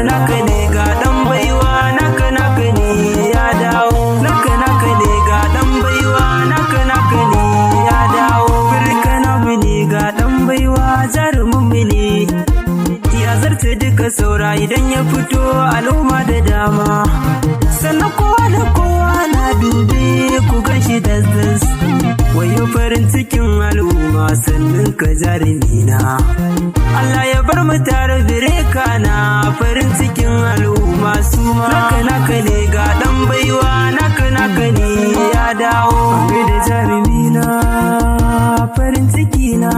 naka ne ga dan baiwa naka ne ya dawo naka ne ga dan baiwa naka ne ya dawo birka na mini ga dan baiwa jarumin mini ya zarce duka saura idan ya fito al'umma da dama sannan kowa da kowa na dube ku gashi das wayo farin cikin al'umma sannan ka jarumina Allah ya bar mu tare bireka na farin cikin al'umma su ma naka ne ga dan baiwa naka ne ya dawo da jarumina farin ciki na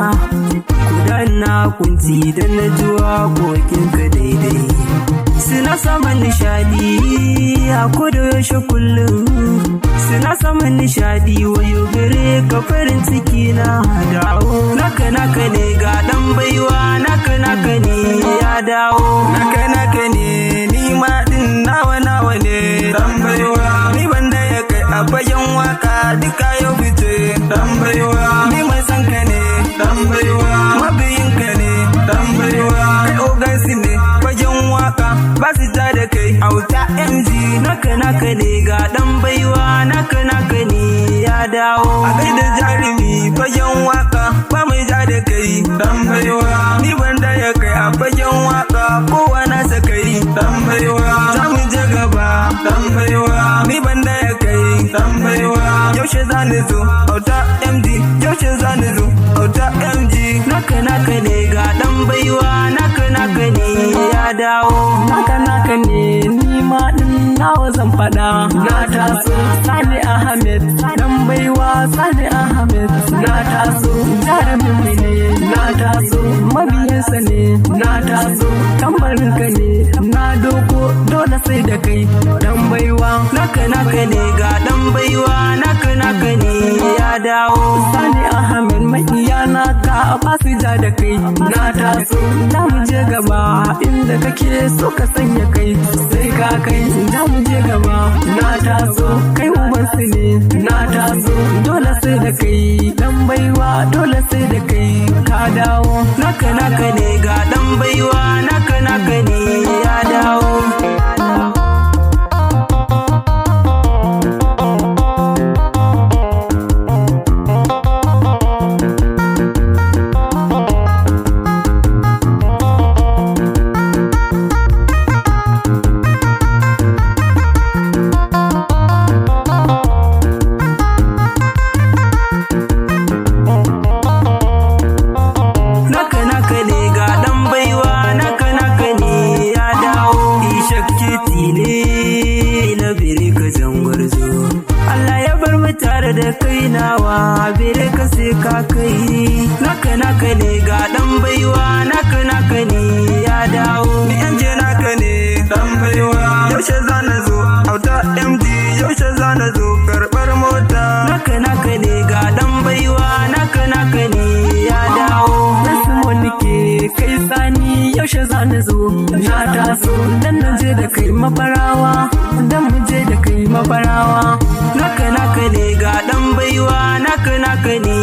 kudanna kunci dan na juwa kokin ka daidai suna saman nishadi a kodayaushe kullum suna saman nishadi wayo gare ka farin ciki na dawo naka ne ga dan baiwa naka ne ya dawo naka ne ni ma din nawa ne dan baiwa ni banda ya kai a bayan waka duka yau fice dan baiwa ni mai san ka ne dan baiwa mabiyin ka ne dan baiwa kai ogansi ne bayan waka ba su ta da kai auta MG naka ne ga dan baiwa naka ne ya dawo a gaida jarumi bayan waka ba mai ja da kai dan baiwa ni banda ya kai a bayan waka kowa na sakai dan baiwa za mu je gaba dan baiwa ni banda ya kai dan baiwa yaushe za ni zo auta MG yaushe za ni zo auta MG naka ne ga dan baiwa naka ne ya dawo naka ne ni ma din nawa zan fada na taso Sani Ahmed dan baiwa Sani Ahmed na taso jarumin mu ne na taso mabiyansa ne na taso tambarin ka ne na doko dole sai da kai dan baiwa naka ne ga dan baiwa naka ne ya dawo Sani Ahmed makiya naka ba su ja da kai na taso za mu je gaba inda kake so ka sanya kai sai ka kai za mu je gaba na taso kai uban su ne na taso dole sai da kai dan baiwa dole sai da kai ka dawo naka ne ga dan baiwa naka ne ya dawo Allah ya bar mu tare da kai nawa bere ka sai ka kai naka ne ga dan baiwa naka ne ya dawo ni anje naka ne dan baiwa yaushe zana zo auta MD yaushe zana zo karbar mota naka ne ga dan baiwa naka ne ya dawo nasu monike kai Sani yaushe zana zo na taso dan na je da kai mafarawa dan mu je da kai mafarawa naka ne ga dan baiwa naka ne